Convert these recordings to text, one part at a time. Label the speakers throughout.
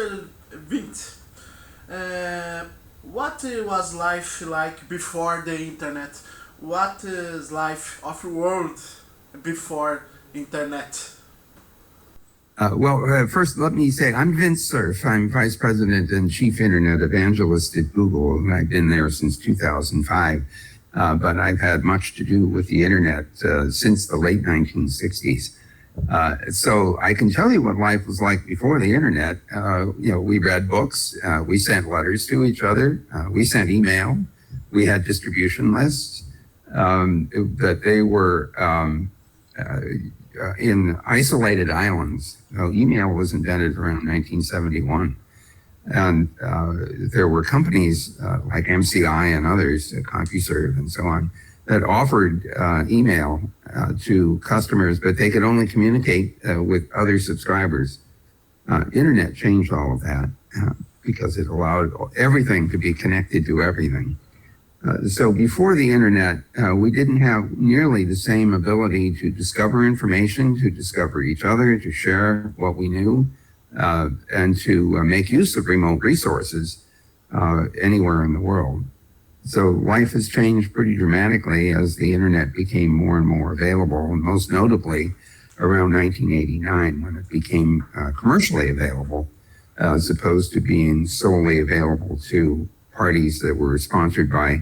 Speaker 1: Mr. Vint, what was life like before the internet? What is life of the world before internet?
Speaker 2: First, let me say I'm Vint Cerf. I'm Vice President and Chief Internet Evangelist at Google, and I've been there since 2005. But I've had much to do with the internet since the late 1960s. So I can tell you what life was like before the internet. We read books, we sent letters to each other, we sent email, we had distribution lists, but they were in isolated islands. Email was invented around 1971. And there were companies like MCI and others, CompuServe and so on, that offered email to customers, but they could only communicate with other subscribers. Internet changed all of that because it allowed everything to be connected to everything. So before the internet, we didn't have nearly the same ability to discover information, to discover each other, to share what we knew, and to make use of remote resources anywhere in the world. So life has changed pretty dramatically as the internet became more and more available, and most notably around 1989 when it became commercially available, as opposed to being solely available to parties that were sponsored by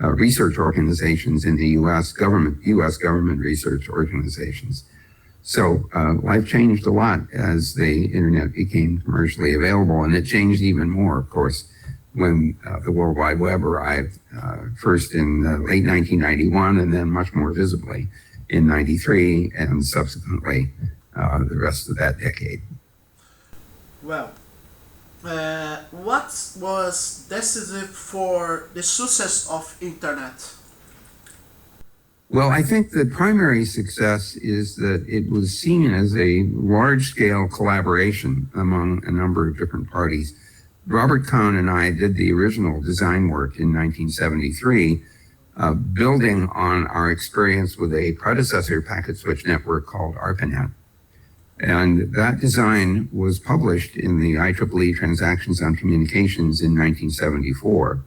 Speaker 2: research organizations in the U.S. government research organizations. So life changed a lot as the internet became commercially available, and it changed even more, of course, when the World Wide Web arrived, first in late 1991 and then much more visibly in 93 and subsequently the rest of that decade.
Speaker 1: Well, what was decisive for the success of internet?
Speaker 2: Well, I think the primary success is that it was seen as a large-scale collaboration among a number of different parties. Robert Kahn and I did the original design work in 1973, building on our experience with a predecessor packet switch network called ARPANET. And that design was published in the IEEE Transactions on Communications in 1974.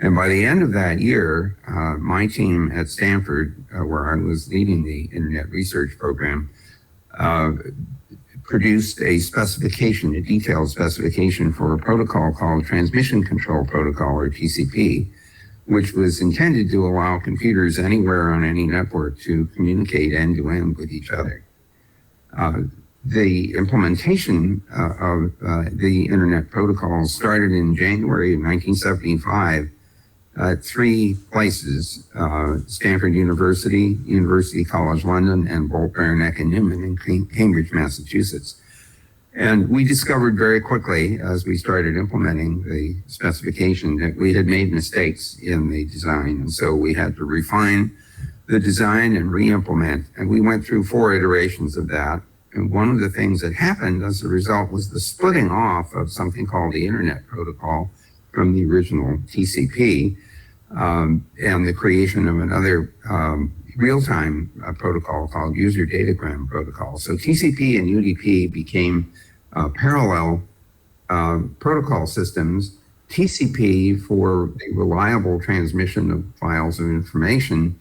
Speaker 2: And by the end of that year, my team at Stanford, where I was leading the Internet Research Program, produced a specification, a detailed specification for a protocol called Transmission Control Protocol, or TCP, which was intended to allow computers anywhere on any network to communicate end-to-end with each other. The implementation of the Internet protocol started in January of 1975 at three places: Stanford University, University College London, and Bolt, Baranek, and Newman in Cambridge, Massachusetts. And we discovered very quickly, as we started implementing the specification, that we had made mistakes in the design. And so we had to refine the design and re-implement. And we went through 4 iterations of that. And one of the things that happened as a result was the splitting off of something called the Internet Protocol from the original TCP, and the creation of another real-time protocol called User Datagram Protocol. So TCP and UDP became parallel protocol systems, TCP for the reliable transmission of files and information,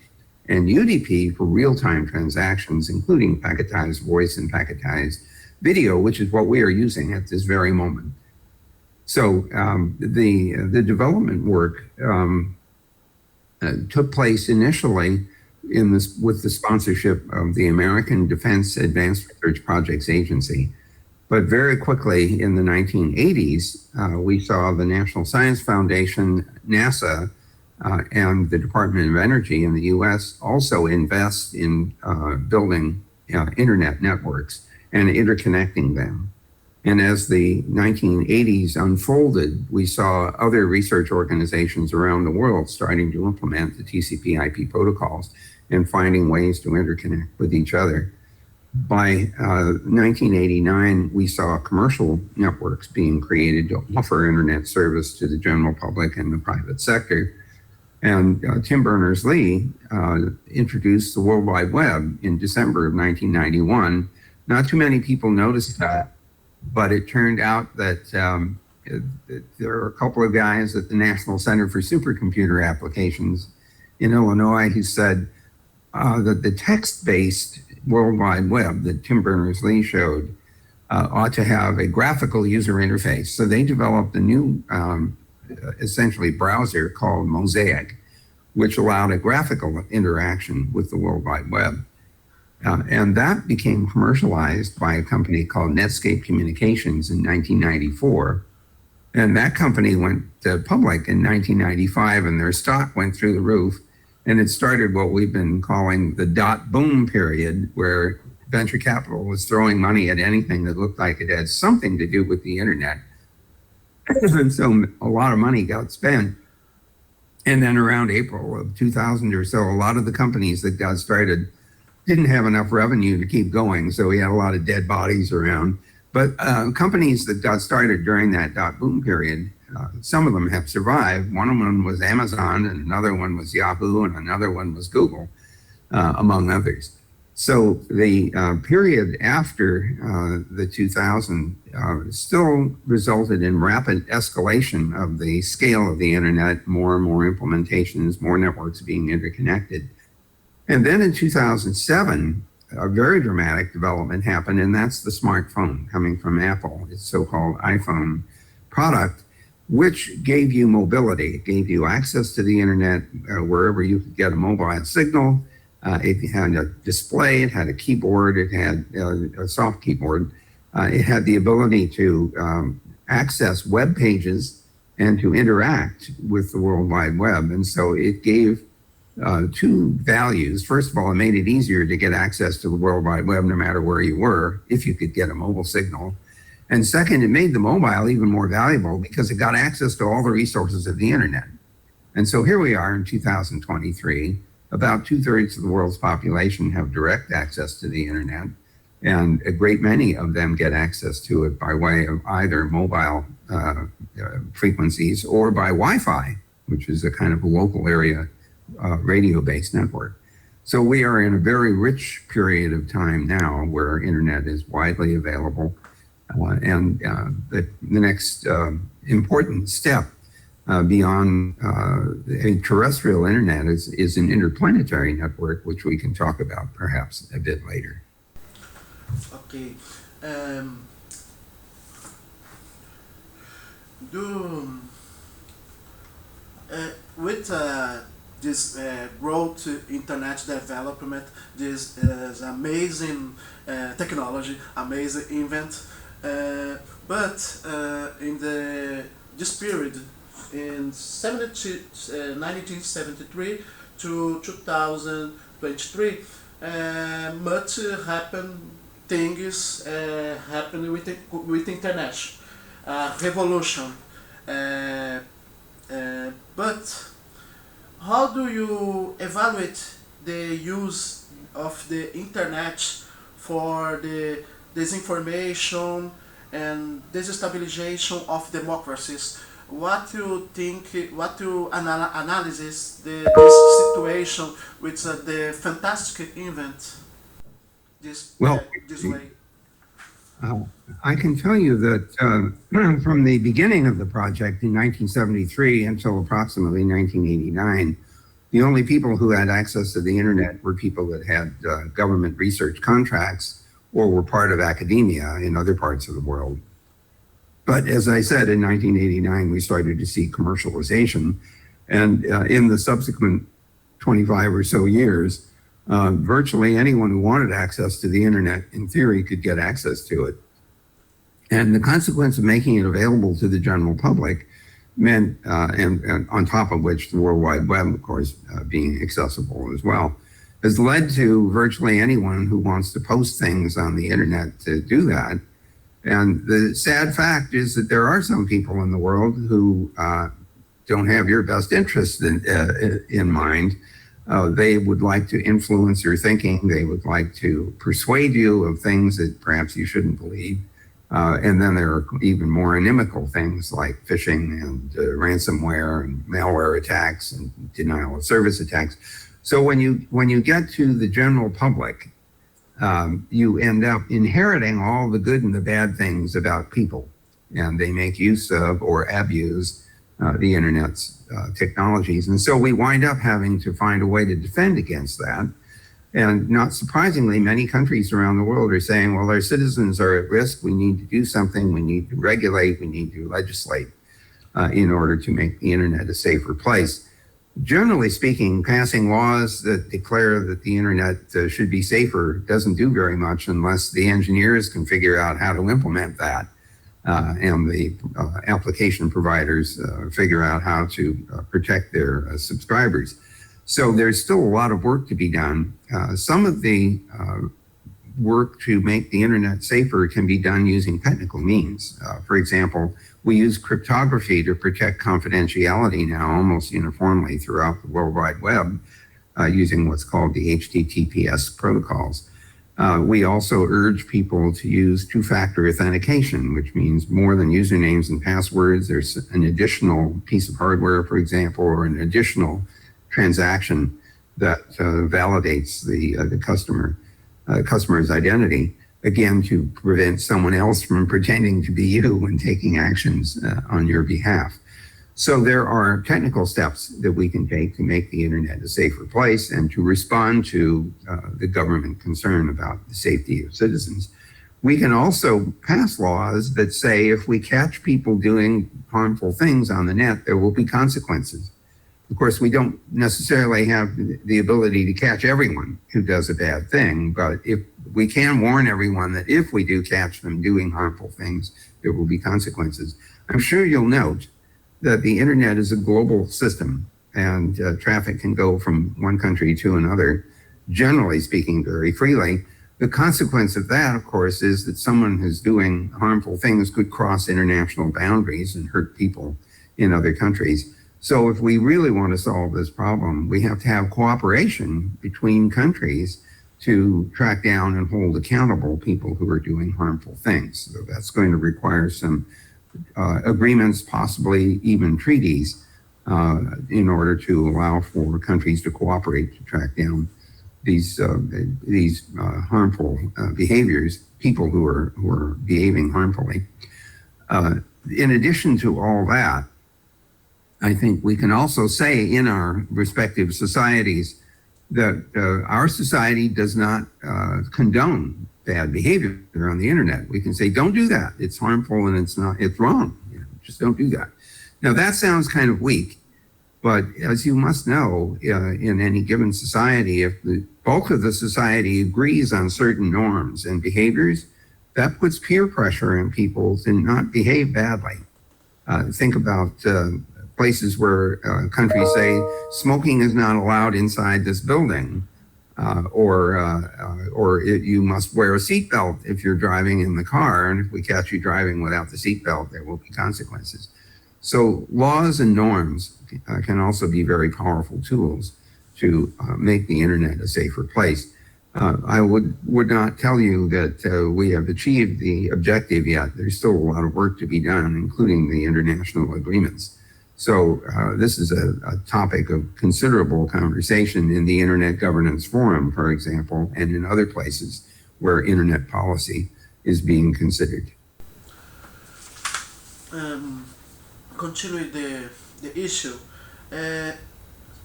Speaker 2: and UDP for real-time transactions, including packetized voice and packetized video, which is what we are using at this very moment. So the development work took place initially with the sponsorship of the American Defense Advanced Research Projects Agency. But very quickly in the 1980s, we saw the National Science Foundation, NASA, and the Department of Energy in the US also invest in building internet networks and interconnecting them. And as the 1980s unfolded, we saw other research organizations around the world starting to implement the TCP/IP protocols and finding ways to interconnect with each other. By 1989, we saw commercial networks being created to offer internet service to the general public and the private sector. And Tim Berners-Lee introduced the World Wide Web in December of 1991. Not too many people noticed that, But it turned out that there are a couple of guys at the National Center for Supercomputer Applications in Illinois who said that the text-based World Wide Web that Tim Berners-Lee showed ought to have a graphical user interface. So they developed a new, essentially, browser called Mosaic, which allowed a graphical interaction with the World Wide Web. And that became commercialized by a company called Netscape Communications in 1994. And that company went public in 1995, and their stock went through the roof. And it started what we've been calling the dot boom period, where venture capital was throwing money at anything that looked like it had something to do with the internet. And so a lot of money got spent. And then around April of 2000 or so, a lot of the companies that got started didn't have enough revenue to keep going. So we had a lot of dead bodies around. But companies that got started during that dot boom period, some of them have survived. One of them was Amazon, and another one was Yahoo, and another one was Google, among others. So the period after the 2000 still resulted in rapid escalation of the scale of the internet, more and more implementations, more networks being interconnected. And then in 2007, a very dramatic development happened, and that's the smartphone coming from Apple, its so-called iPhone product, which gave you mobility. It gave you access to the internet wherever you could get a mobile signal. It had a display, it had a keyboard, it had a soft keyboard. It had the ability to access web pages and to interact with the World Wide Web. And so it gave two values. First of all, it made it easier to get access to the World Wide Web no matter where you were, if you could get a mobile signal. And second, it made the mobile even more valuable because it got access to all the resources of the internet. And so here we are in 2023. About 2/3 of the world's population have direct access to the internet, and a great many of them get access to it by way of either mobile frequencies or by Wi-Fi, which is a kind of a local area radio-based network. So we are in a very rich period of time now where internet is widely available. And the next important step beyond a terrestrial internet is an interplanetary network, which we can talk about perhaps a bit later.
Speaker 1: Okay. With this growth internet development, this amazing technology, amazing invent, but in this period, in 1973 to 2023, much happened. Things happen with internet, revolution. But how do you evaluate the use of the internet for the disinformation and destabilization of democracies? What you think? What you analyze this situation with the fantastic invent? This way.
Speaker 2: I can tell you that from the beginning of the project in 1973 until approximately 1989, the only people who had access to the internet were people that had government research contracts or were part of academia in other parts of the world. But as I said, in 1989, we started to see commercialization. And in the subsequent 25 or so years, virtually anyone who wanted access to the internet, in theory, could get access to it. And the consequence of making it available to the general public meant, and on top of which the World Wide Web, of course, being accessible as well, has led to virtually anyone who wants to post things on the internet to do that. And the sad fact is that there are some people in the world who don't have your best interest in mind. They would like to influence your thinking. They would like to persuade you of things that perhaps you shouldn't believe. And then there are even more inimical things like phishing and ransomware and malware attacks and denial of service attacks. So when you get to the general public, you end up inheriting all the good and the bad things about people, and they make use of or abuse the internet's technologies. And so we wind up having to find a way to defend against that. And not surprisingly, many countries around the world are saying, well, our citizens are at risk. We need to do something. We need to regulate. We need to legislate in order to make the internet a safer place. Generally speaking, passing laws that declare that the internet should be safer doesn't do very much unless the engineers can figure out how to implement that. And the application providers figure out how to protect their subscribers. So there's still a lot of work to be done. Some of the work to make the internet safer can be done using technical means. For example, we use cryptography to protect confidentiality now almost uniformly throughout the World Wide Web using what's called the HTTPS protocols. We also urge people to use two-factor authentication, which means more than usernames and passwords. There's an additional piece of hardware, for example, or an additional transaction that validates the customer's identity, again, to prevent someone else from pretending to be you and taking actions on your behalf. So there are technical steps that we can take to make the internet a safer place and to respond to the government concern about the safety of citizens. We can also pass laws that say if we catch people doing harmful things on the net, there will be consequences. Of course, we don't necessarily have the ability to catch everyone who does a bad thing, but if we can warn everyone that if we do catch them doing harmful things, there will be consequences. I'm sure you'll note that the internet is a global system and traffic can go from one country to another, generally speaking, very freely. The consequence of that, of course, is that someone who's doing harmful things could cross international boundaries and hurt people in other countries. So if we really want to solve this problem, we have to have cooperation between countries to track down and hold accountable people who are doing harmful things. So that's going to require some agreements, possibly even treaties, in order to allow for countries to cooperate to track down these harmful behaviors, people who are behaving harmfully. In addition to all that, I think we can also say in our respective societies that our society does not condone bad behavior on the internet. We can say, don't do that. It's harmful and it's wrong. Just don't do that. Now that sounds kind of weak, but as you must know, in any given society, if the bulk of the society agrees on certain norms and behaviors, that puts peer pressure on people to not behave badly. Think about places where countries say smoking is not allowed inside this building, or you must wear a seatbelt if you're driving in the car, and if we catch you driving without the seatbelt, there will be consequences. So laws and norms can also be very powerful tools to make the internet a safer place. I would not tell you that we have achieved the objective yet. There's still a lot of work to be done, including the international agreements. So this is a topic of considerable conversation in the Internet Governance Forum, for example, and in other places where internet policy is being considered.
Speaker 1: Continuing the issue,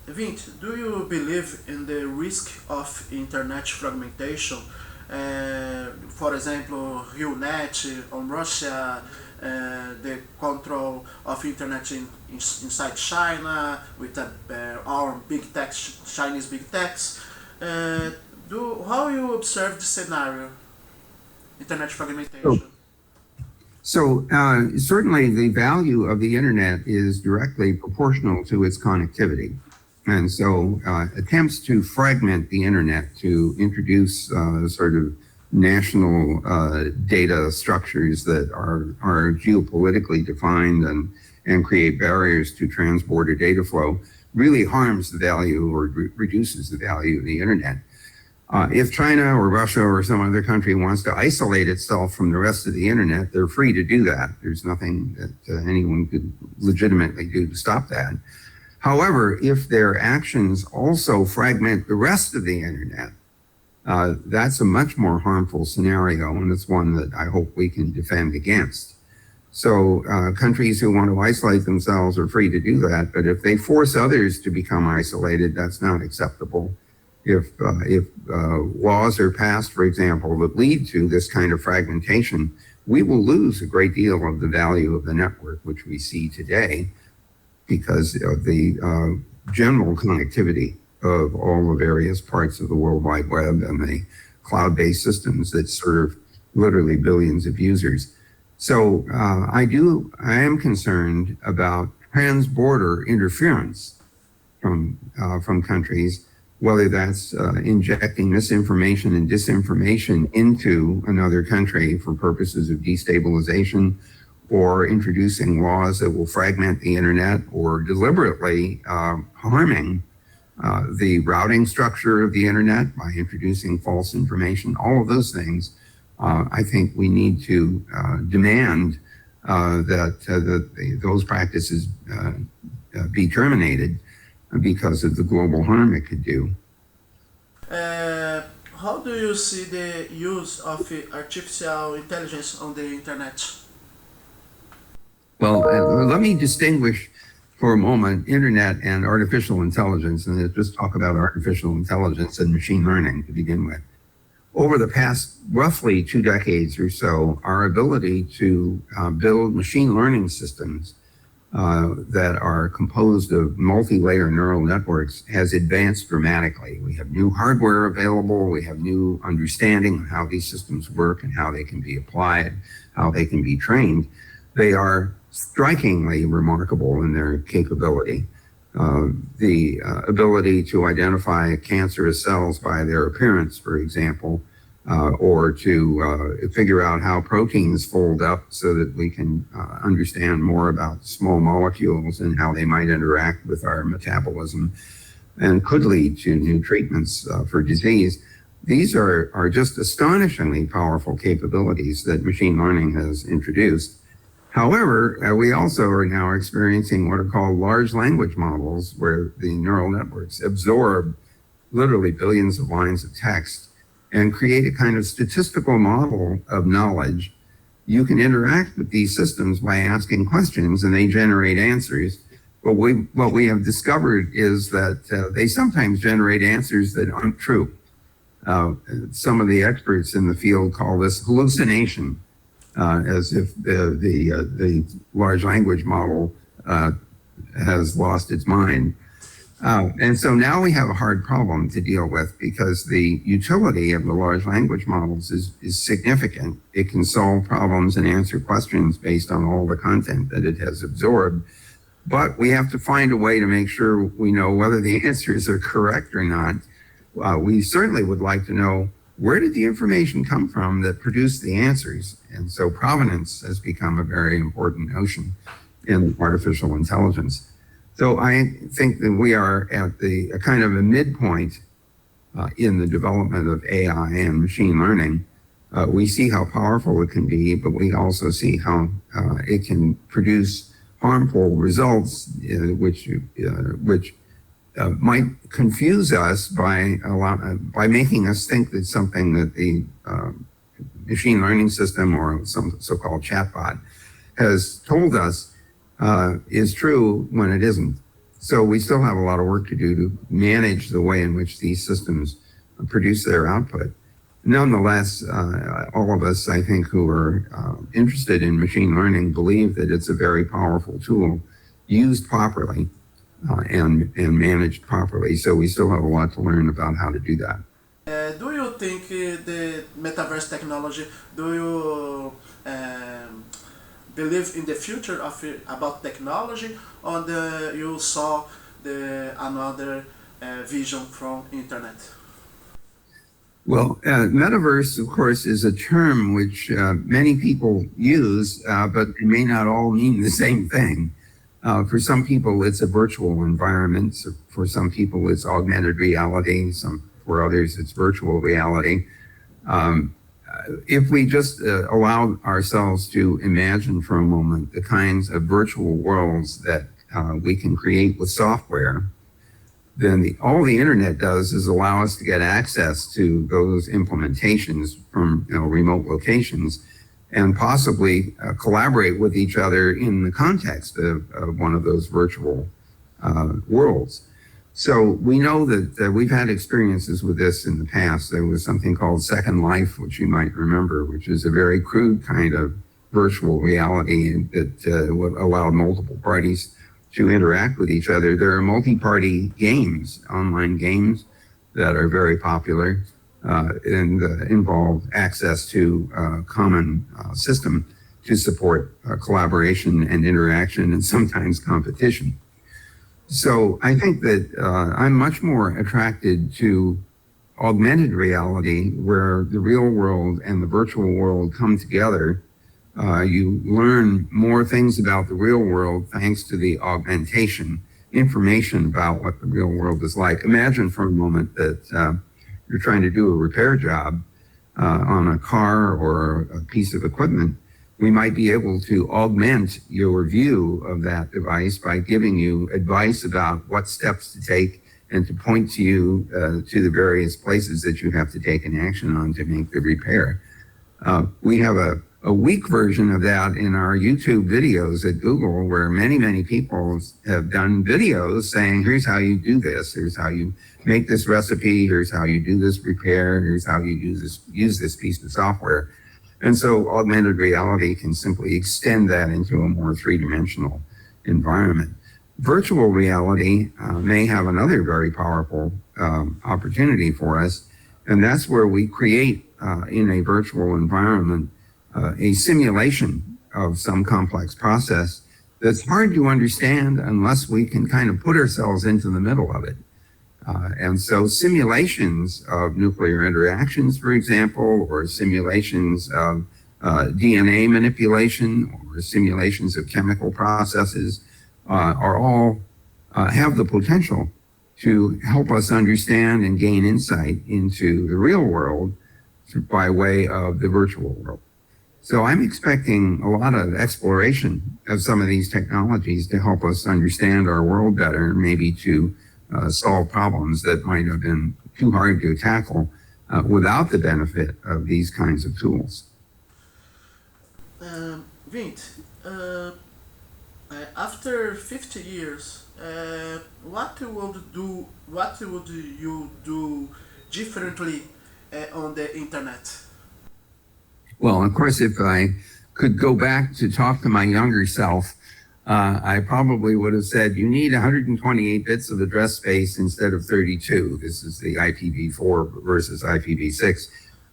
Speaker 1: Vint, do you believe in the risk of internet fragmentation? For example, RuNet on Russia, the control of internet inside China with our big tech, Chinese big techs. How you observe the scenario, internet fragmentation?
Speaker 2: So certainly the value of the internet is directly proportional to its connectivity. And so attempts to fragment the internet, to introduce sort of national data structures that are geopolitically defined and create barriers to transborder data flow really harms the value or reduces the value of the internet. If China or Russia or some other country wants to isolate itself from the rest of the internet, they're free to do that. There's nothing that anyone could legitimately do to stop that. However, if their actions also fragment the rest of the internet, that's a much more harmful scenario, and it's one that I hope we can defend against. So countries who want to isolate themselves are free to do that, but if they force others to become isolated, that's not acceptable. If laws are passed, for example, that lead to this kind of fragmentation, we will lose a great deal of the value of the network, which we see today, because of the general connectivity of all the various parts of the World Wide Web and the cloud-based systems that serve literally billions of users. So I am concerned about trans-border interference from countries, whether that's injecting misinformation and disinformation into another country for purposes of destabilization, or introducing laws that will fragment the internet, or deliberately harming the routing structure of the internet by introducing false information. All of those things, I think we need to demand that those practices be terminated because of the global harm it could do.
Speaker 1: How do you see the use of artificial intelligence on the internet?
Speaker 2: Well, let me distinguish for a moment internet and artificial intelligence, and let's just talk about artificial intelligence and machine learning to begin with. Over the past roughly 2 decades or so, our ability to build machine learning systems that are composed of multi-layer neural networks has advanced dramatically. We have new hardware available, we have new understanding of how these systems work and how they can be applied, how they can be trained. They are strikingly remarkable in their capability. The ability to identify cancerous cells by their appearance, for example, or to figure out how proteins fold up so that we can understand more about small molecules and how they might interact with our metabolism and could lead to new treatments for disease. These are just astonishingly powerful capabilities that machine learning has introduced. However, we also are now experiencing what are called large language models, where the neural networks absorb literally billions of lines of text and create a kind of statistical model of knowledge. You can interact with these systems by asking questions and they generate answers. But what we have discovered is that they sometimes generate answers that aren't true. Some of the experts in the field call this hallucination, as if the large language model has lost its mind. And so now we have a hard problem to deal with, because the utility of the large language models is significant. It can solve problems and answer questions based on all the content that it has absorbed. But we have to find a way to make sure we know whether the answers are correct or not. We certainly would like to know, where did the information come from that produced the answers? And so provenance has become a very important notion in artificial intelligence. So I think that we are at a kind of a midpoint in the development of AI and machine learning. We see how powerful it can be, but we also see how it can produce harmful results, which might confuse us by making us think that something that the machine learning system or some so-called chatbot has told us is true when it isn't. So we still have a lot of work to do to manage the way in which these systems produce their output. Nonetheless, all of us, I think, who are interested in machine learning believe that it's a very powerful tool used properly and managed properly. So we still have a lot to learn about how to do that.
Speaker 1: Do you think the metaverse technology, do you believe in the future of about technology, or you saw another vision from internet?
Speaker 2: Well, metaverse, of course, is a term which many people use, but it may not all mean the same thing. For some people, it's a virtual environment. So for some people, it's augmented reality. For others, it's virtual reality. If we just allow ourselves to imagine for a moment the kinds of virtual worlds that we can create with software, then all the internet does is allow us to get access to those implementations from remote locations and possibly collaborate with each other in the context of one of those virtual worlds. So we know that we've had experiences with this in the past. There was something called Second Life, which you might remember, which is a very crude kind of virtual reality that allowed multiple parties to interact with each other. There are multi-party games, online games, that are very popular and involve access to a common system to support collaboration and interaction and sometimes competition. So I think that I'm much more attracted to augmented reality, where the real world and the virtual world come together. You learn more things about the real world thanks to the augmentation, information about what the real world is like. Imagine for a moment that you're trying to do a repair job on a car or a piece of equipment. We might be able to augment your view of that device by giving you advice about what steps to take and to point to you to the various places that you have to take an action on to make the repair. We have a weak version of that in our YouTube videos at Google, where many people have done videos saying, here's how you do this, here's how you make this recipe, here's how you do this repair, here's how you use this piece of software. And so augmented reality can simply extend that into a more three-dimensional environment. Virtual reality may have another very powerful opportunity for us, and that's where we create in a virtual environment a simulation of some complex process that's hard to understand unless we can kind of put ourselves into the middle of it. And so simulations of nuclear interactions, for example, or simulations of DNA manipulation, or simulations of chemical processes, are all have the potential to help us understand and gain insight into the real world by way of the virtual world. So I'm expecting a lot of exploration of some of these technologies to help us understand our world better, and maybe to solve problems that might have been too hard to tackle without the benefit of these kinds of tools.
Speaker 1: Vint, after 50 years, what would you do differently on the internet?
Speaker 2: Well, of course, if I could go back to talk to my younger self, I probably would have said, you need 128 bits of address space instead of 32. This is the IPv4 versus IPv6.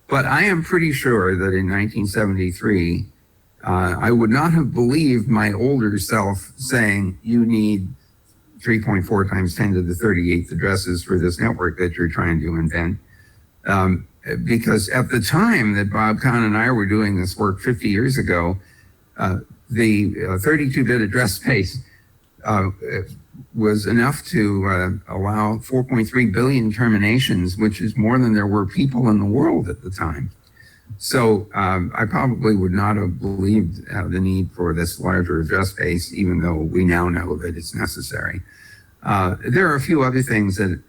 Speaker 2: But I am pretty sure that in 1973, I would not have believed my older self saying, you need 3.4 times 10 to the 38th addresses for this network that you're trying to invent. Because at the time that Bob Kahn and I were doing this work 50 years ago, the 32-bit address space was enough to allow 4.3 billion terminations, which is more than there were people in the world at the time. So I probably would not have believed the need for this larger address space, even though we now know that it's necessary. There are a few other things that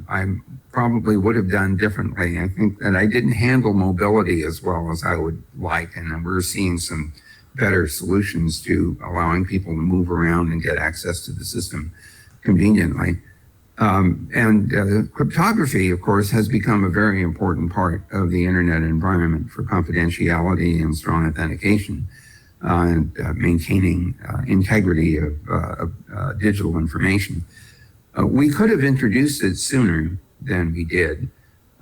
Speaker 2: I probably would have done differently. I think that I didn't handle mobility as well as I would like, and we're seeing some better solutions to allowing people to move around and get access to the system conveniently. Cryptography, of course, has become a very important part of the internet environment for confidentiality and strong authentication and maintaining integrity of digital information. We could have introduced it sooner than we did.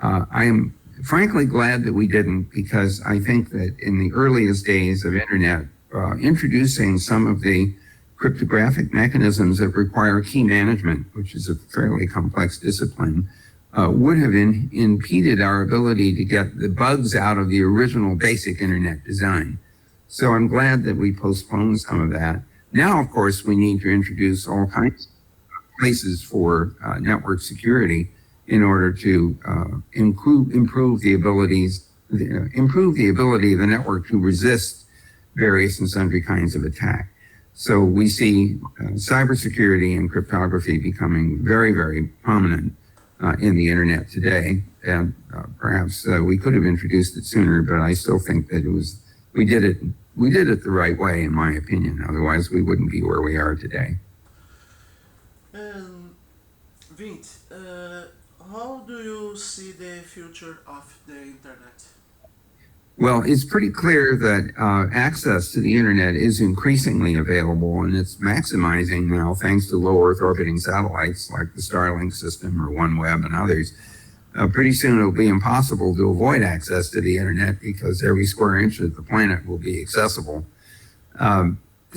Speaker 2: I am frankly glad that we didn't, because I think that in the earliest days of internet, introducing some of the cryptographic mechanisms that require key management, which is a fairly complex discipline, would have impeded our ability to get the bugs out of the original basic internet design. So I'm glad that we postponed some of that. Now, of course, we need to introduce all kinds of places for network security in order to improve the ability of the network to resist various and sundry kinds of attack. So we see cybersecurity and cryptography becoming very, very prominent in the internet today. And perhaps we could have introduced it sooner, but I still think that we did it the right way, in my opinion. Otherwise, we wouldn't be where we are today.
Speaker 1: Vint, how do you see the future of the internet?
Speaker 2: Well, it's pretty clear that access to the internet is increasingly available, and it's maximizing now thanks to low Earth orbiting satellites like the Starlink system or OneWeb and others. Pretty soon it'll be impossible to avoid access to the internet because every square inch of the planet will be accessible.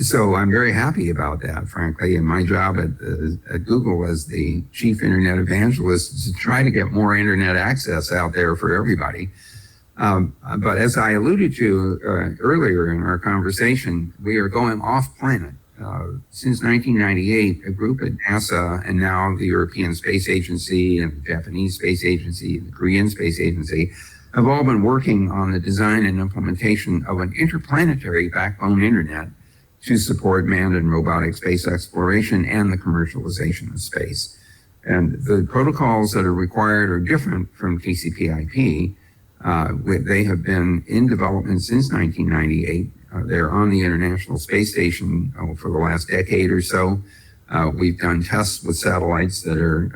Speaker 2: So I'm very happy about that, frankly. And my job at Google as the chief internet evangelist is to try to get more internet access out there for everybody. But as I alluded to earlier in our conversation, we are going off planet. Since 1998, a group at NASA and now the European Space Agency and the Japanese Space Agency, the Korean Space Agency, have all been working on the design and implementation of an interplanetary backbone internet to support manned and robotic space exploration and the commercialization of space. And the protocols that are required are different from TCP/IP. They have been in development since 1998. They're on the International Space Station for the last decade or so. We've done tests with satellites that are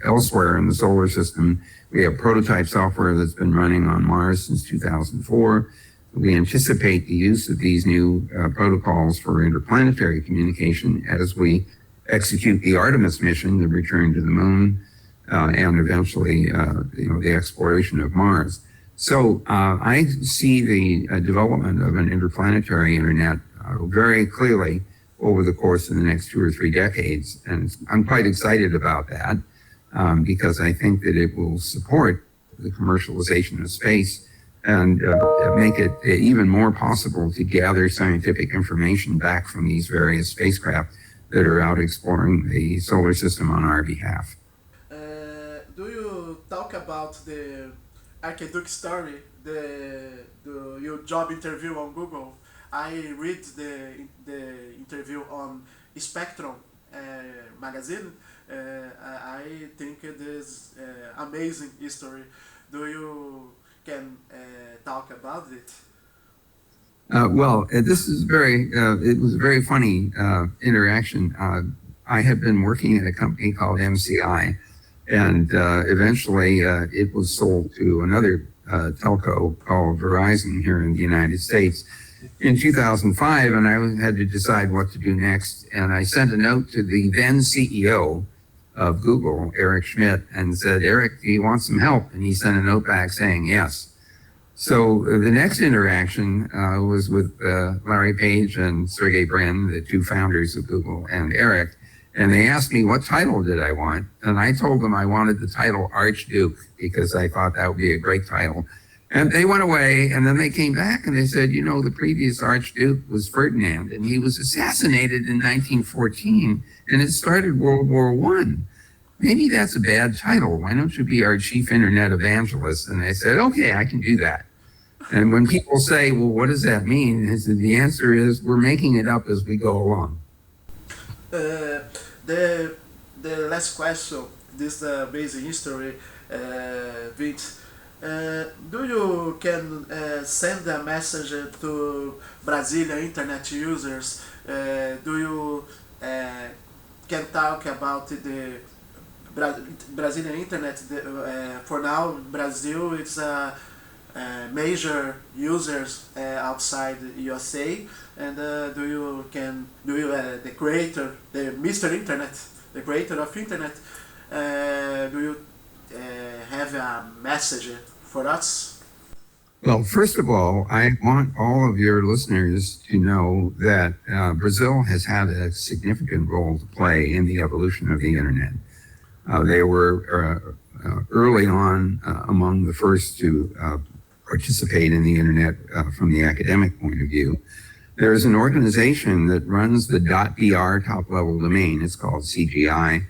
Speaker 2: elsewhere in the solar system. We have prototype software that's been running on Mars since 2004. We anticipate the use of these new protocols for interplanetary communication as we execute the Artemis mission, the return to the moon, and eventually, the exploration of Mars. So I see the development of an interplanetary internet very clearly over the course of the next 2 or 3 decades, and I'm quite excited about that because I think that it will support the commercialization of space and make it even more possible to gather scientific information back from these various spacecraft that are out exploring the solar system on our behalf.
Speaker 1: Do you talk about the Archduke story, your job interview on Google? I read the interview on Spectrum magazine. I think it is amazing history. Do you can talk about it?
Speaker 2: Well, this is it was a very funny interaction. I had been working at a company called MCI, and eventually it was sold to another telco called Verizon here in the United States in 2005, and I had to decide what to do next. And I sent a note to the then CEO of Google, Eric Schmidt, and said, "Eric, do you want some help?" And he sent a note back saying yes. So the next interaction was with Larry Page and Sergey Brin, the 2 founders of Google, and Eric. And they asked me what title did I want. And I told them I wanted the title Archduke because I thought that would be a great title. And they went away, and then they came back and they said, the previous Archduke was Ferdinand, and he was assassinated in 1914, and it started World War I. Maybe that's a bad title. Why don't you be our chief internet evangelist? And I said, okay, I can do that. And when people say, well, what does that mean? I said, the answer is we're making it up as we go along.
Speaker 1: The last question, this basic history, Vint, do you can send a message to Brazilian internet users? Do you can talk about the Brazilian internet? For now, Brazil is major users outside USA, and do you the creator, the Mr. Internet, the creator of internet, do you have a message for us?
Speaker 2: Well, first of all, I want all of your listeners to know that Brazil has had a significant role to play in the evolution of the internet. They were early on among the first to participate in the internet from the academic point of view. There is an organization that runs the .br top-level domain. It's called CGI.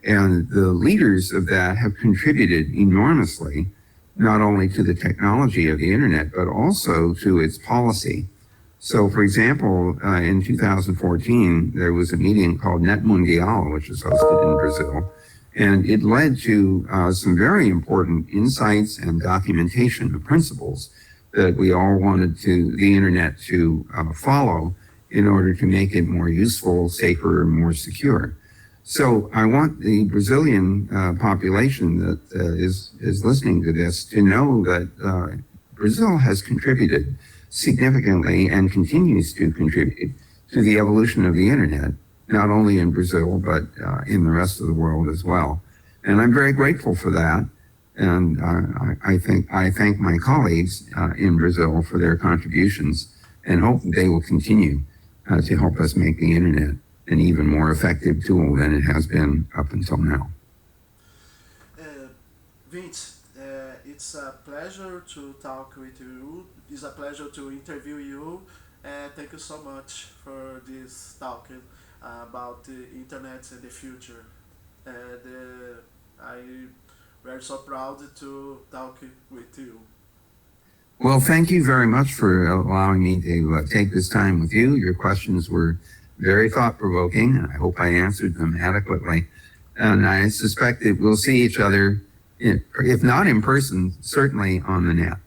Speaker 2: And the leaders of that have contributed enormously, not only to the technology of the internet, but also to its policy. So, for example, in 2014, there was a meeting called Net Mundial, which was hosted in Brazil, and it led to some very important insights and documentation of principles that we all wanted the internet to follow in order to make it more useful, safer, and more secure. So I want the Brazilian population that is listening to this to know that Brazil has contributed significantly and continues to contribute to the evolution of the internet, not only in Brazil, but in the rest of the world as well. And I'm very grateful for that. And I thank my colleagues in Brazil for their contributions and hope they will continue to help us make the internet an even more effective tool than it has been up until now.
Speaker 1: Vint, it's a pleasure to talk with you. It's a pleasure to interview you. Thank you so much for this talk about the internet and the future. We're so proud to talk with you.
Speaker 2: Well, thank you very much for allowing me to take this time with you. Your questions were very thought-provoking, and I hope I answered them adequately. And I suspect that we'll see each other, if not in person, certainly on the net.